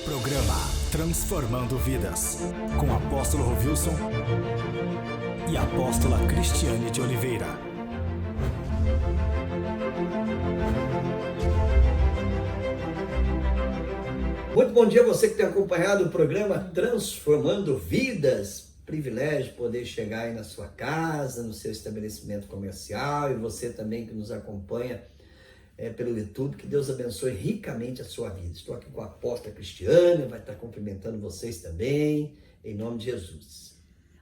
Programa Transformando Vidas, com Apóstolo Rovilson e Apóstola Cristiane de Oliveira. Muito bom dia a você que tem acompanhado o programa Transformando Vidas. Privilégio poder chegar aí na sua casa, no seu estabelecimento comercial, e você também que nos acompanha pelo YouTube. Que Deus abençoe ricamente a sua vida. Estou aqui com a apóstola Cristiane, vai estar cumprimentando vocês também, em nome de Jesus.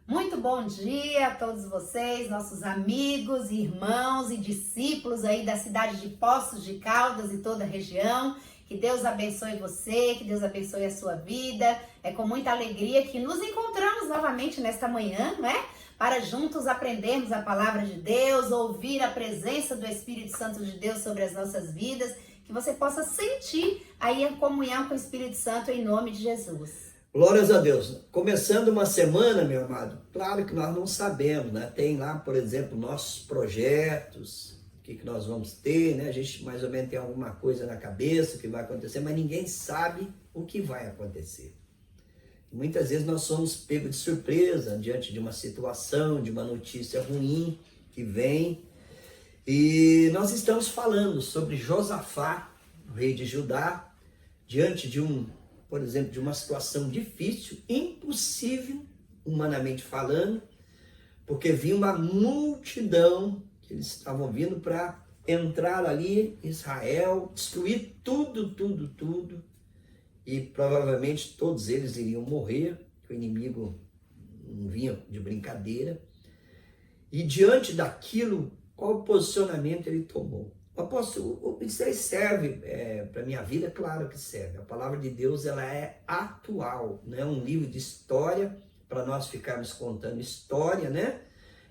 Muito bom dia a todos vocês, nossos amigos, irmãos e discípulos aí da cidade de Poços de Caldas e toda a região. Que Deus abençoe você, que Deus abençoe a sua vida. É com muita alegria que nos encontramos novamente nesta manhã, não é? Para juntos aprendermos a palavra de Deus, ouvir a presença do Espírito Santo de Deus sobre as nossas vidas, que você possa sentir aí a comunhão com o Espírito Santo em nome de Jesus. Glórias a Deus. Começando uma semana, meu amado, claro que nós não sabemos, né? Tem lá, por exemplo, nossos projetos, o que nós vamos ter, né? A gente mais ou menos tem alguma coisa na cabeça, o que vai acontecer, mas ninguém sabe o que vai acontecer. Muitas vezes nós somos pegos de surpresa diante de uma situação, de uma notícia ruim que vem. E nós estamos falando sobre Josafá, o rei de Judá, diante de por exemplo, de uma situação difícil, impossível, humanamente falando, porque vinha uma multidão que eles estavam vindo para entrar ali em Israel, destruir tudo, e provavelmente todos eles iriam morrer, que o inimigo não vinha de brincadeira. E diante daquilo, qual o posicionamento ele tomou? Apóstolo, isso aí serve para a minha vida? Claro que serve. A palavra de Deus, ela é atual, não é um livro de história para nós ficarmos contando história, né?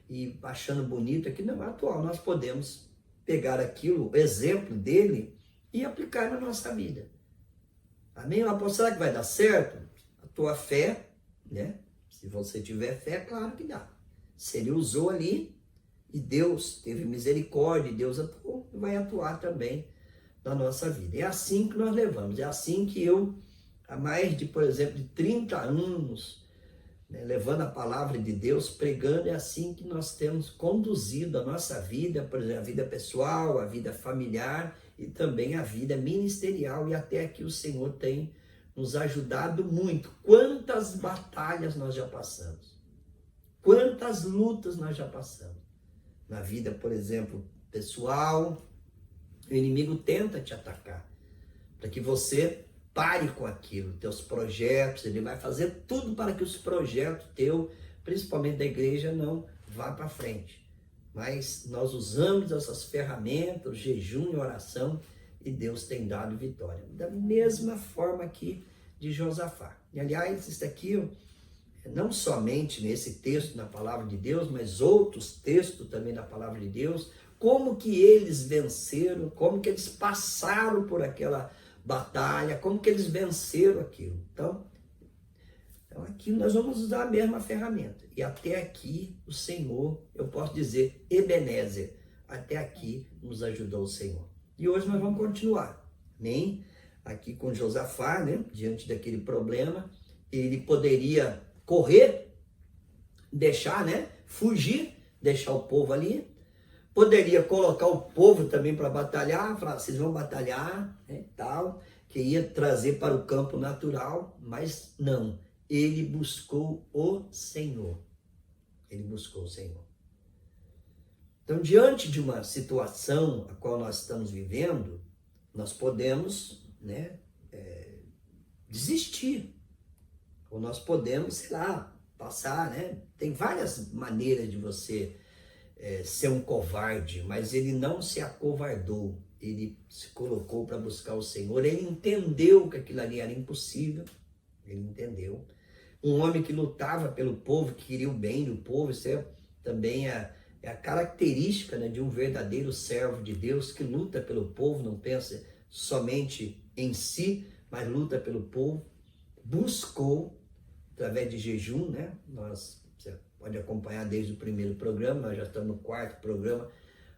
E achando bonito aqui, não é atual. Nós podemos pegar aquilo, o exemplo dele, e aplicar na nossa vida. Amém? Apóstolo, será que vai dar certo? A tua fé, né? Se você tiver fé, claro que dá. Se ele usou ali, e Deus teve misericórdia, e Deus atuou, vai atuar também na nossa vida. É assim que nós levamos, é assim que eu, há mais de, por exemplo, de 30 anos, né, levando a palavra de Deus, pregando, é assim que nós temos conduzido a nossa vida, por exemplo, a vida pessoal, a vida familiar e também a vida ministerial, e até aqui o Senhor tem nos ajudado muito. Quantas batalhas nós já passamos, quantas lutas nós já passamos. Na vida, por exemplo, pessoal, o inimigo tenta te atacar, para que você pare com aquilo, teus projetos, ele vai fazer tudo para que os projetos teus, principalmente da igreja, não vá para frente. Mas nós usamos essas ferramentas, o jejum e oração, e Deus tem dado vitória. Da mesma forma aqui de Josafá. E aliás, isso aqui, não somente nesse texto na palavra de Deus, mas outros textos também na palavra de Deus, como que eles venceram, como que eles passaram por aquela batalha, como que eles venceram aquilo. Então aqui nós vamos usar a mesma ferramenta. E até aqui o Senhor, eu posso dizer, Ebenezer, até aqui nos ajudou o Senhor. E hoje nós vamos continuar, amém? Aqui com Josafá, né? Diante daquele problema, ele poderia correr, deixar, né? Fugir, deixar o povo ali. Poderia colocar o povo também para batalhar, falar, vocês vão batalhar, né, tal, que ia trazer para o campo natural, mas não. Ele buscou o Senhor. Ele buscou o Senhor. Então, diante de uma situação a qual nós estamos vivendo, nós podemos, né, desistir. Ou nós podemos, sei lá, passar, né? Tem várias maneiras de você ser um covarde, mas ele não se acovardou. Ele se colocou para buscar o Senhor. Ele entendeu que aquilo ali era impossível. Ele entendeu. Um homem que lutava pelo povo, que queria o bem do povo, isso também é a característica, né, de um verdadeiro servo de Deus, que luta pelo povo, não pensa somente em si, mas luta pelo povo. Buscou, através de jejum, né? Você pode acompanhar desde o primeiro programa, nós já estamos no quarto programa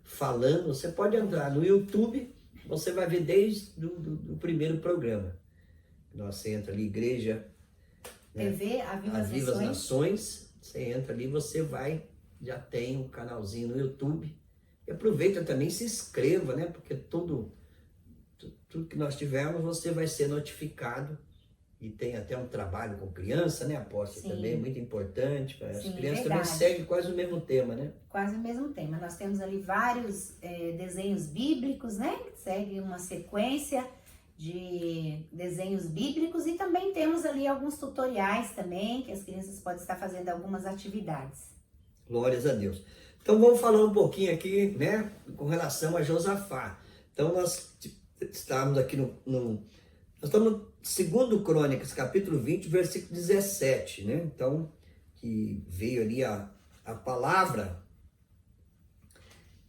falando. Você pode entrar no YouTube, você vai ver desde o primeiro programa. Você entra ali, igreja, né? TV, Aviva as Aviva as Nações. Nações, você entra ali, você já tem um canalzinho no YouTube. E aproveita também, se inscreva, né? Porque tudo que nós tivermos, você vai ser notificado. E tem até um trabalho com criança, né, apóstolo? Também, muito importante. As Sim, crianças verdade. também seguem quase o mesmo tema, né? Quase o mesmo tema. Nós temos ali vários desenhos bíblicos, né? Segue uma sequência de desenhos bíblicos e também temos ali alguns tutoriais também, que as crianças podem estar fazendo algumas atividades. Glórias a Deus. Então vamos falar um pouquinho aqui, né, com relação a Josafá. Então nós estamos aqui nós estamos no 2 Crônicas, capítulo 20, versículo 17, né? Então, que veio ali a palavra.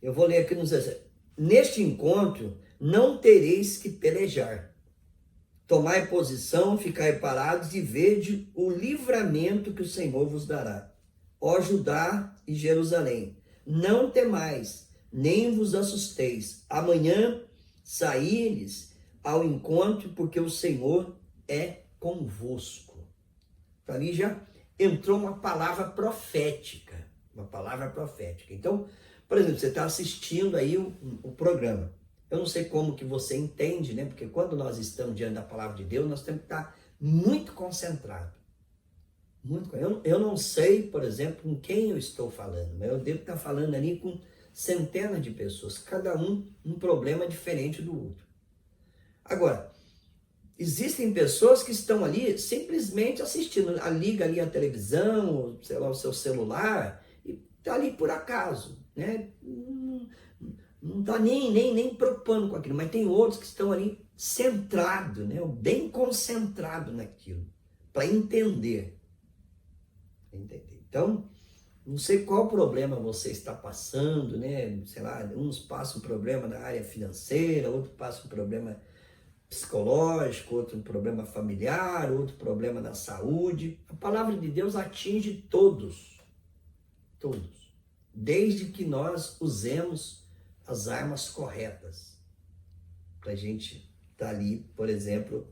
Eu vou ler aqui no 17. Neste encontro não tereis que pelejar. Tomai posição, ficai parados e vede o livramento que o Senhor vos dará. Ó Judá e Jerusalém, não temais, nem vos assusteis. Amanhã saí-lhes ao encontro, porque o Senhor é convosco. Então, ali já entrou uma palavra profética. Uma palavra profética. Então, por exemplo, você está assistindo aí o programa. Eu não sei como que você entende, né? Porque quando nós estamos diante da palavra de Deus, nós temos que estar muito concentrado. Eu não sei, por exemplo, com quem eu estou falando, mas eu devo estar falando ali com centenas de pessoas, cada um problema diferente do outro. Agora, existem pessoas que estão ali simplesmente assistindo, liga ali a televisão, sei lá, o seu celular, e está ali por acaso, né? Não está nem preocupando com aquilo, mas tem outros que estão ali centrados, né? Bem concentrados naquilo, para entender. Então, não sei qual problema você está passando, né? Sei lá, uns passam um problema na área financeira, outro passa um problema psicológico, outro problema familiar, outro problema na saúde. A palavra de Deus atinge todos, desde que nós usemos as armas corretas para a gente estar ali, por exemplo,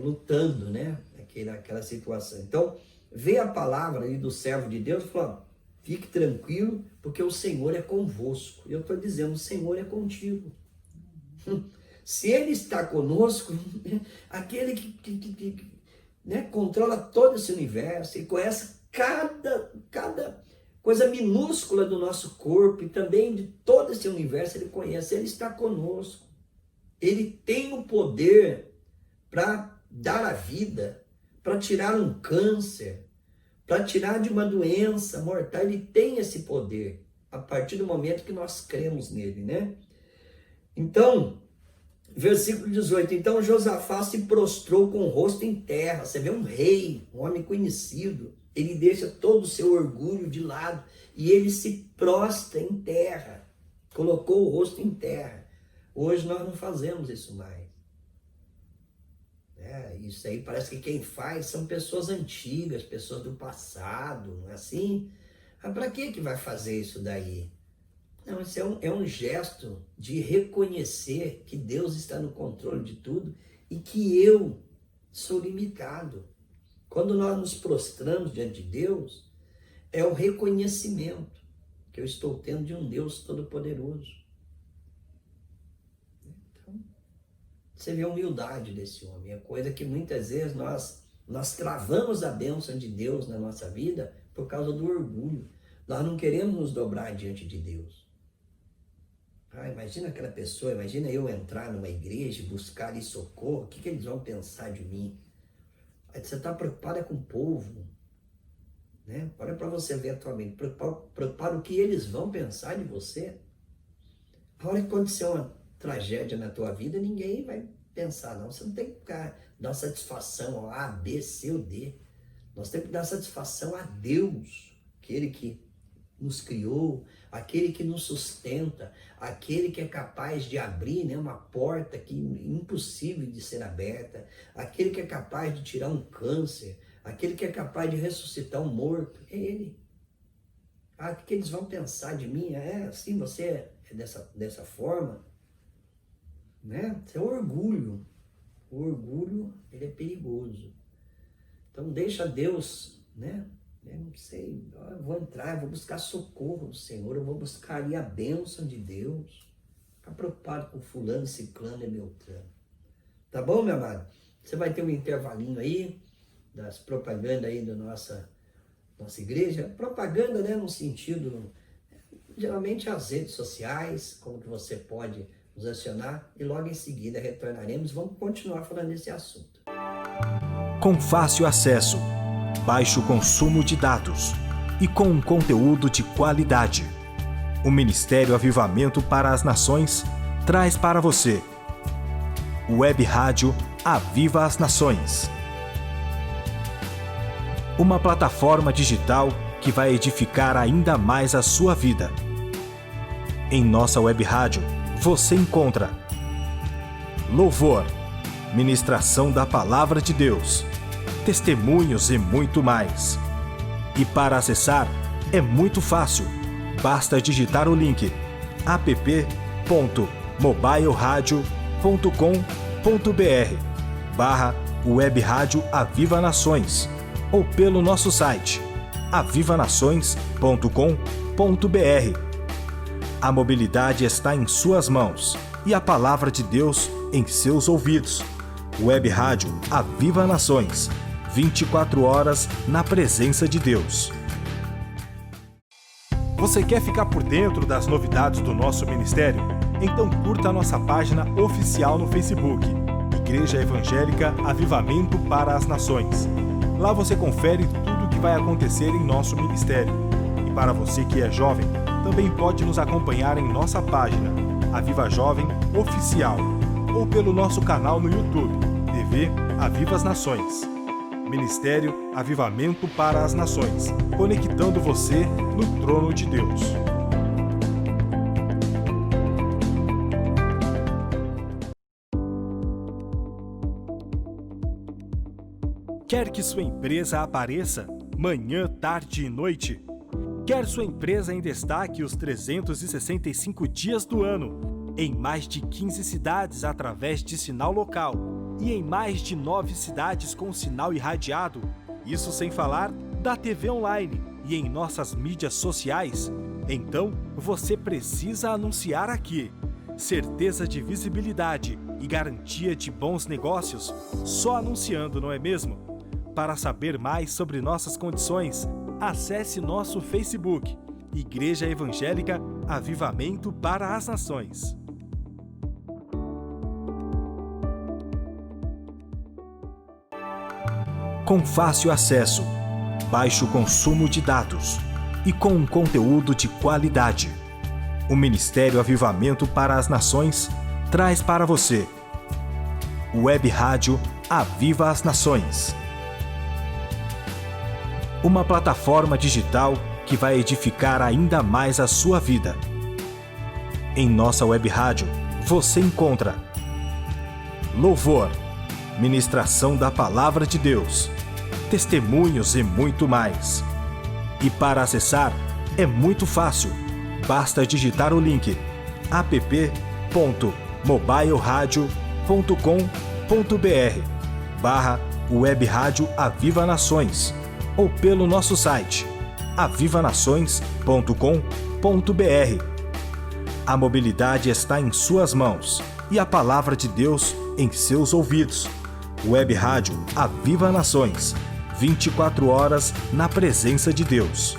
lutando, né, naquela situação. Então, veio a palavra ali do servo de Deus e falou: fique tranquilo, porque o Senhor é convosco. E eu estou dizendo, o Senhor é contigo. Se Ele está conosco, aquele que né, controla todo esse universo e conhece cada coisa minúscula do nosso corpo e também de todo esse universo, Ele conhece, Ele está conosco. Ele tem o poder para dar a vida, para tirar um câncer, para tirar de uma doença mortal. Ele tem esse poder a partir do momento que nós cremos nele, né? Então, versículo 18, então Josafá se prostrou com o rosto em terra. Você vê um rei, um homem conhecido, ele deixa todo o seu orgulho de lado e ele se prostra em terra, colocou o rosto em terra. Hoje nós não fazemos isso mais. Isso aí parece que quem faz são pessoas antigas, pessoas do passado, não é assim? Mas para que vai fazer isso daí? Não, isso é um gesto de reconhecer que Deus está no controle de tudo e que eu sou limitado. Quando nós nos prostramos diante de Deus, é o reconhecimento que eu estou tendo de um Deus todo-poderoso. Então, você vê a humildade desse homem, é coisa que muitas vezes nós travamos a bênção de Deus na nossa vida por causa do orgulho. Nós não queremos nos dobrar diante de Deus. Imagina aquela pessoa, imagina eu entrar numa igreja e buscar ali socorro, o que eles vão pensar de mim? Aí você está preocupado com o povo, né? Olha para você ver atualmente, preocupado o que eles vão pensar de você. A hora que acontecer uma tragédia na tua vida, ninguém vai pensar, não. Você não tem que ficar, dar satisfação ao A, B, C ou D. Nós temos que dar satisfação a Deus, aquele que nos criou, aquele que nos sustenta, aquele que é capaz de abrir, né, uma porta que é impossível de ser aberta, aquele que é capaz de tirar um câncer, aquele que é capaz de ressuscitar um morto, é Ele. O que eles vão pensar de mim? Assim, você é dessa forma? Né? Isso é orgulho. O orgulho, ele é perigoso. Então deixa Deus, né? Eu não sei, eu vou entrar, eu vou buscar socorro do Senhor, eu vou buscar ali a bênção de Deus. Ficar preocupado com fulano, ciclano e beltrano. Tá bom, meu amado? Você vai ter um intervalinho aí, das propagandas aí da nossa igreja. Propaganda, né, no sentido, geralmente as redes sociais, como que você pode nos acionar, e logo em seguida retornaremos. Vamos continuar falando desse assunto. Com fácil acesso, baixo consumo de dados e com um conteúdo de qualidade, o Ministério Avivamento para as Nações traz para você o Web Rádio Aviva as Nações. Uma plataforma digital que vai edificar ainda mais a sua vida. Em nossa web rádio, você encontra louvor, ministração da Palavra de Deus, testemunhos e muito mais. E para acessar, é muito fácil. Basta digitar o link app.mobileradio.com.br/Web Rádio Aviva Nações ou pelo nosso site avivanações.com.br. A mobilidade está em suas mãos e a palavra de Deus em seus ouvidos. Web Rádio Aviva Nações, 24 horas na presença de Deus. Você quer ficar por dentro das novidades do nosso ministério? Então curta a nossa página oficial no Facebook, Igreja Evangélica Avivamento para as Nações. Lá você confere tudo o que vai acontecer em nosso ministério. E para você que é jovem, também pode nos acompanhar em nossa página, Aviva Jovem Oficial, ou pelo nosso canal no YouTube, TV Aviva as Nações. Ministério Avivamento para as Nações, conectando você no trono de Deus. Quer que sua empresa apareça manhã, tarde e noite? Quer sua empresa em destaque os 365 dias do ano, em mais de 15 cidades através de sinal local e em mais de 9 cidades com sinal irradiado? Isso sem falar da TV online e em nossas mídias sociais? Então, você precisa anunciar aqui. Certeza de visibilidade e garantia de bons negócios só anunciando, não é mesmo? Para saber mais sobre nossas condições, acesse nosso Facebook, Igreja Evangélica Avivamento para as Nações. Com fácil acesso, baixo consumo de dados e com um conteúdo de qualidade, o Ministério Avivamento para as Nações traz para você o Web Rádio Aviva as Nações. Uma plataforma digital que vai edificar ainda mais a sua vida. Em nossa web rádio, você encontra louvor, ministração da Palavra de Deus, testemunhos e muito mais. E para acessar, é muito fácil. Basta digitar o link app.mobileradio.com.br/Web Rádio Aviva Nações ou pelo nosso site avivanações.com.br. A mobilidade está em suas mãos e a palavra de Deus em seus ouvidos. Web Rádio Aviva Nações, 24 horas na presença de Deus.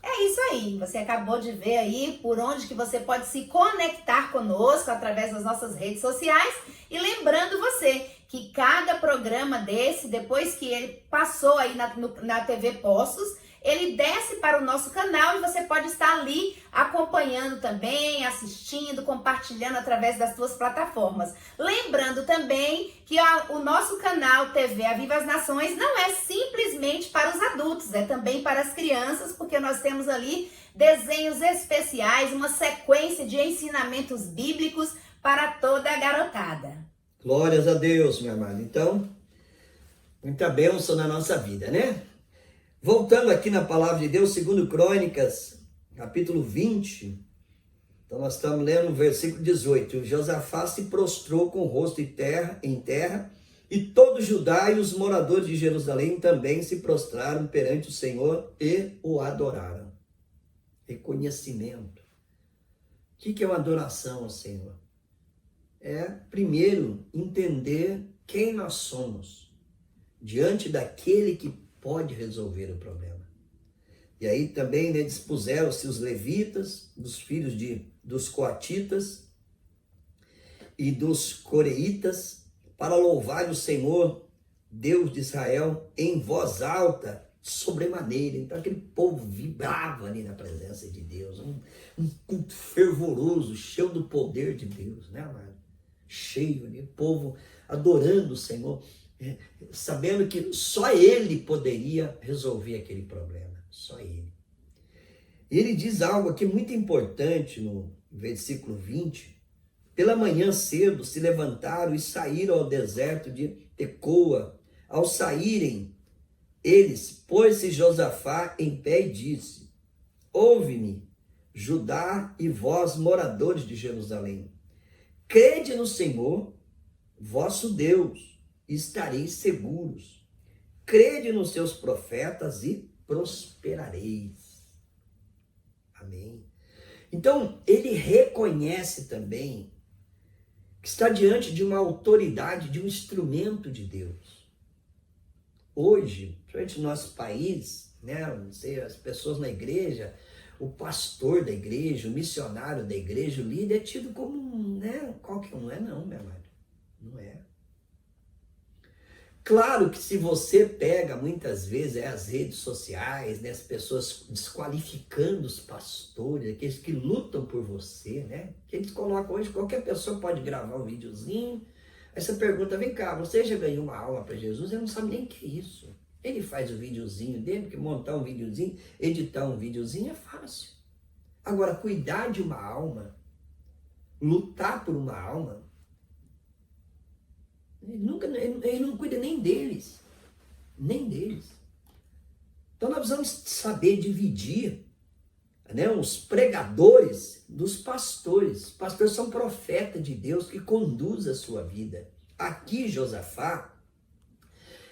É isso aí, você acabou de ver aí por onde que você pode se conectar conosco através das nossas redes sociais. E lembrando você que cada programa desse, depois que ele passou aí na TV Postos, ele desce para o nosso canal e você pode estar ali acompanhando também, assistindo, compartilhando através das suas plataformas. Lembrando também que o nosso canal TV Aviva as Nações não é simplesmente para os adultos, é também para as crianças, porque nós temos ali desenhos especiais, uma sequência de ensinamentos bíblicos para toda a garotada. Glórias a Deus, meu amado. Então, muita bênção na nossa vida, né? Voltando aqui na palavra de Deus, segundo Crônicas, capítulo 20, Então nós estamos lendo o versículo 18. O Josafá se prostrou com o rosto em terra, e todo Judá e os moradores de Jerusalém também se prostraram perante o Senhor e o adoraram. Reconhecimento. O que é uma adoração ao Senhor? É, primeiro, entender quem nós somos diante daquele que pode resolver o problema. E aí também, né, dispuseram-se os levitas, dos filhos dos coatitas e dos coreitas, para louvar o Senhor, Deus de Israel, em voz alta, sobremaneira. Então aquele povo vibrava ali na presença de Deus, um culto fervoroso, cheio do poder de Deus, né, amado? Cheio ali, o povo adorando o Senhor, sabendo que só Ele poderia resolver aquele problema, só Ele. E ele diz algo aqui muito importante no versículo 20, pela manhã cedo se levantaram e saíram ao deserto de Tecoa. Ao saírem eles, pôs-se Josafá em pé e disse, ouve-me, Judá e vós, moradores de Jerusalém, crede no Senhor, vosso Deus, e estareis seguros. Crede nos seus profetas e prosperareis. Amém. Então, ele reconhece também que está diante de uma autoridade, de um instrumento de Deus. Hoje, principalmente no nosso país, né, não sei, as pessoas na igreja, o pastor da igreja, o missionário da igreja, o líder é tido como, né, qualquer um. Não é não, meu amado. Não é. Claro que se você pega muitas vezes as redes sociais, né, as pessoas desqualificando os pastores, aqueles que lutam por você, né? Que eles colocam hoje, qualquer pessoa pode gravar um videozinho. Aí você pergunta, vem cá, você já ganhou uma alma para Jesus? Ele não sabe nem o que é isso. Ele faz o videozinho dele, porque montar um videozinho, editar um videozinho é fácil. Agora, cuidar de uma alma, lutar por uma alma, ele não cuida nem deles. Nem deles. Então nós precisamos saber dividir, né, os pregadores dos pastores. Os pastores são profetas de Deus que conduzem a sua vida. Aqui Josafá,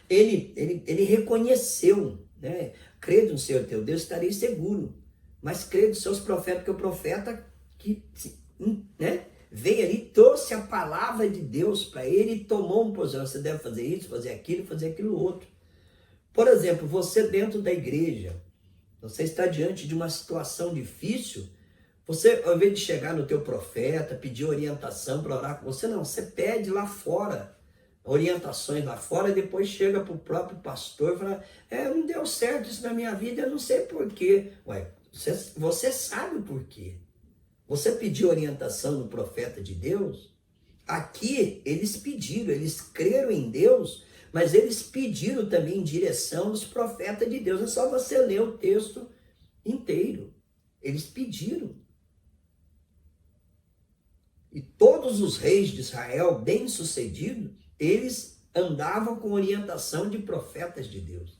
ele reconheceu, né, crede no Senhor teu Deus, estarei seguro. Mas crede nos seus profetas, porque o profeta que, né, veio ali, trouxe a palavra de Deus para ele e tomou uma posição. Você deve fazer isso, fazer aquilo outro. Por exemplo, você dentro da igreja, você está diante de uma situação difícil, você, ao invés de chegar no teu profeta, pedir orientação para orar com você, não, você pede lá fora, orientações lá fora, e depois chega para o próprio pastor e fala, não deu certo isso na minha vida, eu não sei porquê. Ué, você sabe o porquê. Você pediu orientação no profeta de Deus? Aqui eles pediram, eles creram em Deus, mas eles pediram também direção nos profetas de Deus. É só você ler o texto inteiro. Eles pediram. E todos os reis de Israel, bem-sucedidos, eles andavam com orientação de profetas de Deus.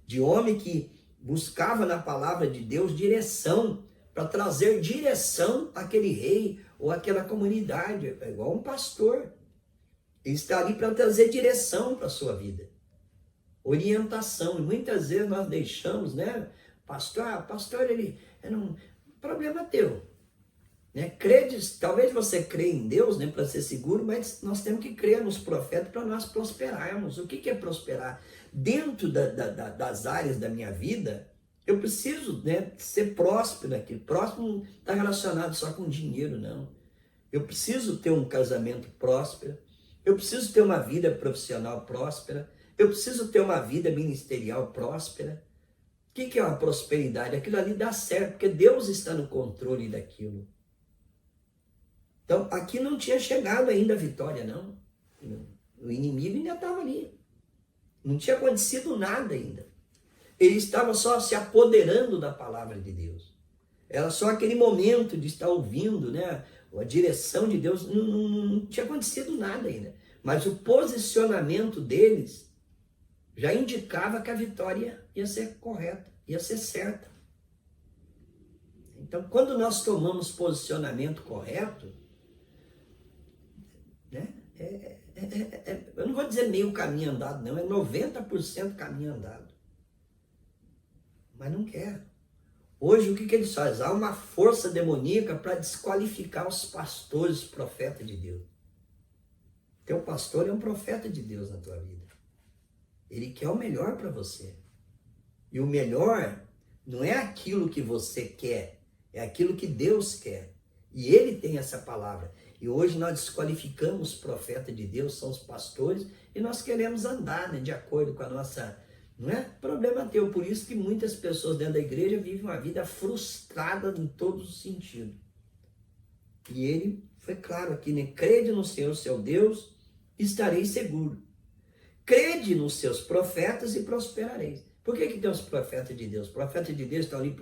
De homem que buscava na palavra de Deus direção, para trazer direção àquele rei ou àquela comunidade. É igual um pastor. Ele está ali para trazer direção para a sua vida. Orientação. E muitas vezes nós deixamos, né? Pastor, ele é um problema teu. Né? Talvez você crê em Deus, né, para ser seguro, mas nós temos que crer nos profetas para nós prosperarmos. O que é prosperar? Dentro das áreas da minha vida, eu preciso, né, ser próspero aqui. Próspero não está relacionado só com dinheiro, não. Eu preciso ter um casamento próspero. Eu preciso ter uma vida profissional próspera. Eu preciso ter uma vida ministerial próspera. O que é uma prosperidade? Aquilo ali dá certo, porque Deus está no controle daquilo. Então, aqui não tinha chegado ainda a vitória, não. O inimigo ainda estava ali. Não tinha acontecido nada ainda. Ele estava só se apoderando da palavra de Deus. Era só aquele momento de estar ouvindo, né, a direção de Deus. Não tinha acontecido nada ainda. Mas o posicionamento deles já indicava que a vitória ia ser correta, ia ser certa. Então, quando nós tomamos posicionamento correto, né? Eu não vou dizer meio caminho andado, não, é 90% caminho andado. Mas não quer. Hoje, o que eles fazem? Há uma força demoníaca para desqualificar os pastores, profetas de Deus. Teu pastor é um profeta de Deus na tua vida. Ele quer o melhor para você. E o melhor não é aquilo que você quer, é aquilo que Deus quer. E Ele tem essa palavra. E hoje nós desqualificamos os profetas de Deus, são os pastores, e nós queremos andar, né, de acordo com a nossa... Não é problema teu. Por isso que muitas pessoas dentro da igreja vivem uma vida frustrada em todos os sentidos. E ele foi claro aqui, né? Crede no Senhor, seu Deus, estareis seguro. Crede nos seus profetas e prosperareis. Por que tem os profetas de Deus? Os profetas de Deus estão ali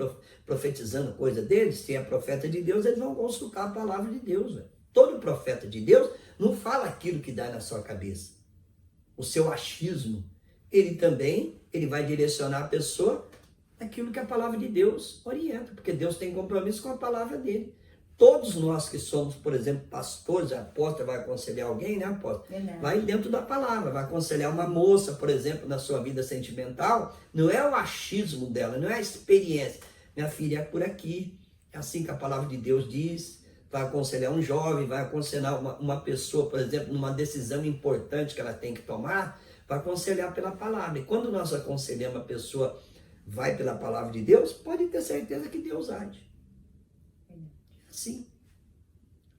profetizando coisa deles. Se é profeta de Deus, eles vão consultar a palavra de Deus. Véio. Todo profeta de Deus não fala aquilo que dá na sua cabeça. O seu achismo. Ele vai direcionar a pessoa naquilo que a palavra de Deus orienta. Porque Deus tem compromisso com a palavra dele. Todos nós que somos, por exemplo, pastores, apóstolo, vai aconselhar alguém, né, apóstolo? Vai dentro da palavra, vai aconselhar uma moça, por exemplo, na sua vida sentimental, não é o achismo dela, não é a experiência. Minha filha, é por aqui, é assim que a palavra de Deus diz. Vai aconselhar um jovem, vai aconselhar uma pessoa, por exemplo, numa decisão importante que ela tem que tomar, vai aconselhar pela palavra. E quando nós aconselhamos a pessoa, vai pela palavra de Deus, pode ter certeza que Deus age. Sim.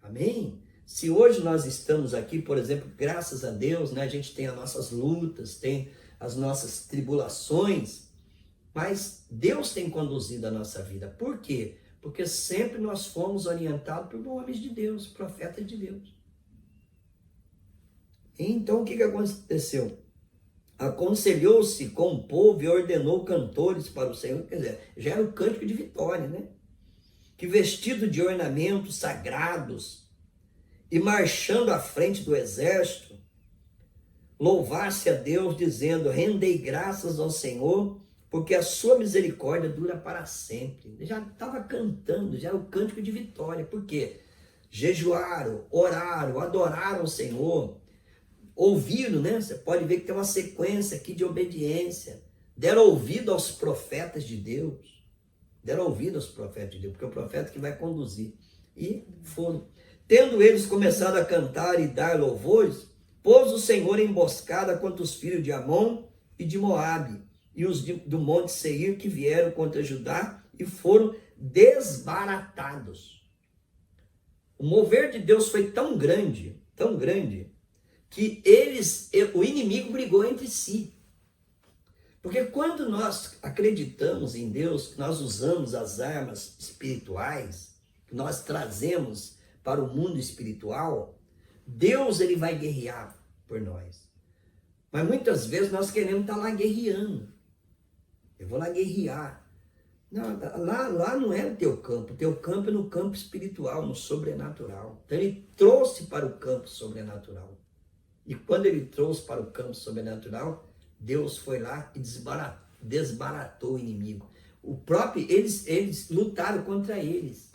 Amém? Se hoje nós estamos aqui, por exemplo, graças a Deus, né, a gente tem as nossas lutas, tem as nossas tribulações, mas Deus tem conduzido a nossa vida. Por quê? Porque sempre nós fomos orientados por homens de Deus, profetas de Deus. Então, o que aconteceu? Aconselhou-se com o povo e ordenou cantores para o Senhor. Quer dizer, já era o cântico de vitória, né? Que vestido de ornamentos sagrados e marchando à frente do exército, louvasse a Deus, dizendo, rendei graças ao Senhor, porque a sua misericórdia dura para sempre. Ele já estava cantando, já era o cântico de vitória. Por quê? Jejuaram, oraram, adoraram o Senhor, ouviram, né? Você pode ver que tem uma sequência aqui de obediência. Deram ouvido aos profetas de Deus. Deram ouvido aos profetas de Deus, porque é o profeta que vai conduzir. E foram. Tendo eles começado a cantar e dar louvores, pôs o Senhor emboscada contra os filhos de Amon e de Moabe, e os do monte Seir que vieram contra Judá e foram desbaratados. O mover de Deus foi tão grande, que o inimigo brigou entre si. Porque quando nós acreditamos em Deus, nós usamos as armas espirituais, que nós trazemos para o mundo espiritual, Deus ele vai guerrear por nós. Mas muitas vezes nós queremos estar lá guerreando. Eu vou lá guerrear. Não, lá não é o teu campo é no campo espiritual, no sobrenatural. Então ele trouxe para o campo sobrenatural. E quando ele trouxe para o campo sobrenatural, Deus foi lá e desbaratou o inimigo. Eles lutaram contra eles.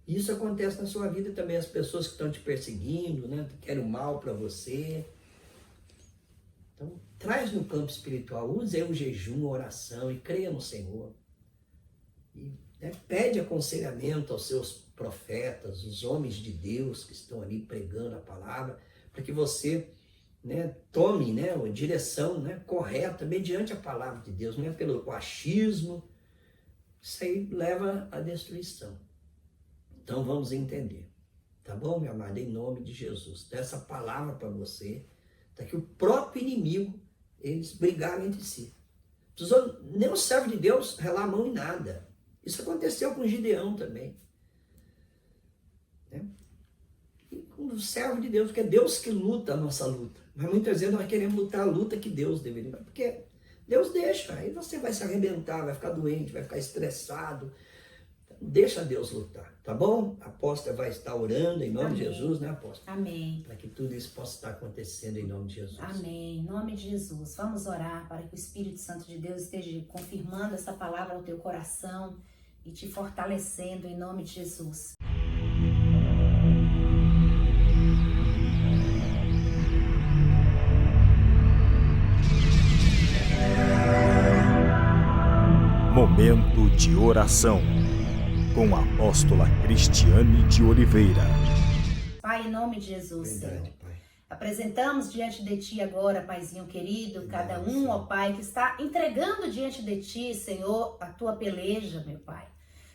Isso acontece na sua vida também. As pessoas que estão te perseguindo, né, que querem o mal para você. Então, traz no campo espiritual. Use aí o jejum, a oração e creia no Senhor. E, né, pede aconselhamento aos seus profetas, os homens de Deus que estão ali pregando a palavra, para que você, né, tome, né, a direção, né, correta mediante a palavra de Deus, não é pelo achismo. Isso aí leva à destruição. Então vamos entender, tá bom, meu amado? Em nome de Jesus, dá essa palavra para você, tá, que o próprio inimigo, eles brigaram entre si. Precisou nem o servo de Deus relar a mão em nada. Isso aconteceu com Gideão também, né? O servo de Deus, porque é Deus que luta a nossa luta. Mas muitas vezes nós queremos lutar a luta que Deus deveria. Porque Deus deixa, aí você vai se arrebentar, vai ficar doente, vai ficar estressado. Então, deixa Deus lutar, tá bom? A apóstola vai estar orando em nome de Jesus, né, apóstola? Amém. Para que tudo isso possa estar acontecendo em nome de Jesus. Amém. Em nome de Jesus. Vamos orar para que o Espírito Santo de Deus esteja confirmando essa palavra no teu coração. e te fortalecendo em nome de Jesus. Momento de oração com a apóstola Cristiane de Oliveira. Pai, em nome de Jesus, Verdade, Senhor. Pai. Apresentamos diante de Ti agora, Paizinho querido, cada um, ó Pai, que está entregando diante de Ti, Senhor, a Tua peleja, meu Pai.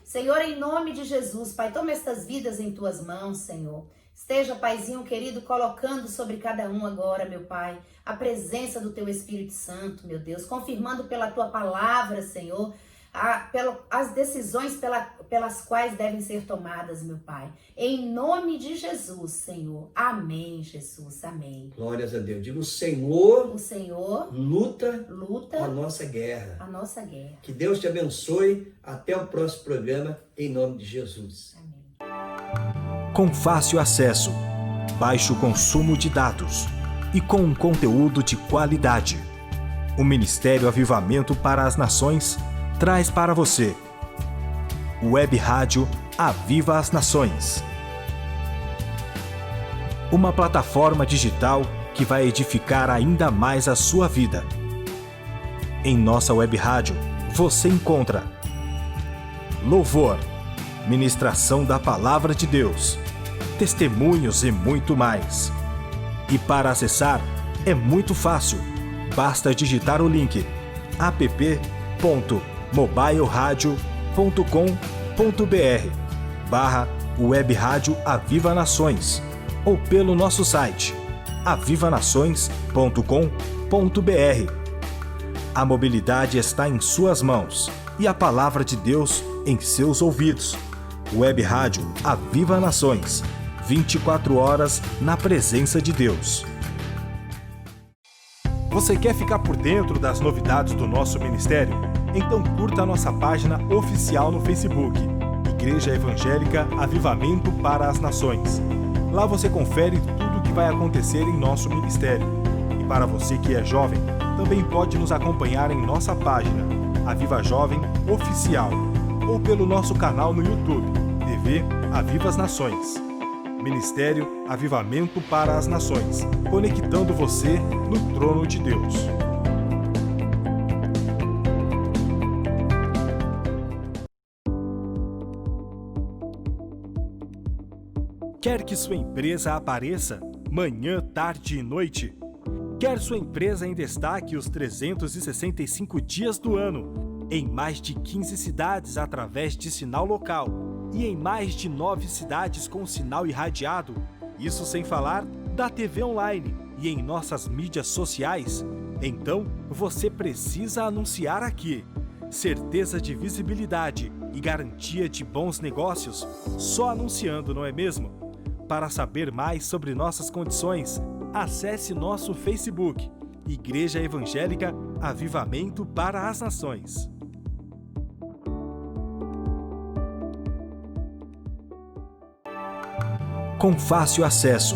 Senhor, em nome de Jesus, Pai, toma estas vidas em Tuas mãos, Senhor. Esteja, Paizinho querido, colocando sobre cada um agora, meu Pai, a presença do Teu Espírito Santo, meu Deus, confirmando pela Tua palavra, Senhor, as decisões pelas quais devem ser tomadas, meu Pai. Em nome de Jesus, Senhor. Amém, Jesus. Amém. Glórias a Deus. Digo, o Senhor luta a nossa guerra. A nossa guerra. Que Deus te abençoe. Até o próximo programa, em nome de Jesus. Amém. Com fácil acesso, baixo consumo de dados e com um conteúdo de qualidade, o Ministério Avivamento para as Nações traz para você Web Rádio Aviva as Nações. Uma plataforma digital que vai edificar ainda mais a sua vida. Em nossa Web Rádio, você encontra louvor, ministração da Palavra de Deus, testemunhos e muito mais. E para acessar, é muito fácil. Basta digitar o link app.mobileradio.com.br/Web Rádio Aviva Nações ou pelo nosso site avivanações.com.br. A mobilidade está em suas mãos e a palavra de Deus em seus ouvidos. Web Rádio Aviva Nações, 24 horas na presença de Deus. Você quer ficar por dentro das novidades do nosso ministério? Então curta a nossa página oficial no Facebook, Igreja Evangélica Avivamento para as Nações. Lá você confere tudo o que vai acontecer em nosso ministério. E para você que é jovem, também pode nos acompanhar em nossa página, Aviva Jovem Oficial, ou pelo nosso canal no YouTube, TV Aviva as Nações. Ministério Avivamento para as Nações, conectando você no trono de Deus. Quer que sua empresa apareça manhã, tarde e noite? Quer sua empresa em destaque os 365 dias do ano, em mais de 15 cidades através de sinal local e em mais de 9 cidades com sinal irradiado? Isso sem falar da TV online e em nossas mídias sociais? Então, você precisa anunciar aqui. Certeza de visibilidade e garantia de bons negócios só anunciando, não é mesmo? Para saber mais sobre nossas condições, acesse nosso Facebook, Igreja Evangélica Avivamento para as Nações. Com fácil acesso,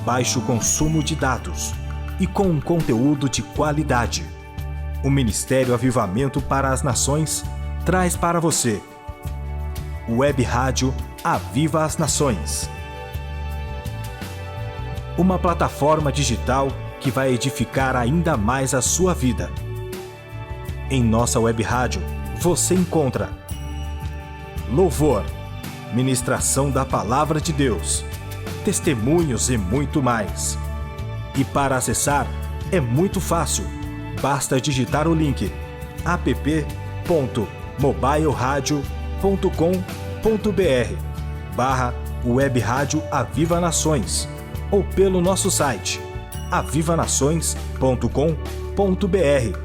baixo consumo de dados e com um conteúdo de qualidade, o Ministério Avivamento para as Nações traz para você Web Rádio Aviva as Nações. Uma plataforma digital que vai edificar ainda mais a sua vida. Em nossa Web Rádio, você encontra louvor, ministração da Palavra de Deus, testemunhos e muito mais. E para acessar, é muito fácil. Basta digitar o link app.mobileradio.com.br/Web Rádio Aviva Nações ou pelo nosso site avivanações.com.br.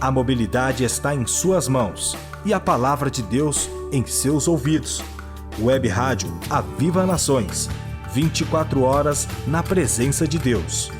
A mobilidade está em suas mãos e a palavra de Deus em seus ouvidos. Web Rádio Aviva Nações, 24 horas na presença de Deus.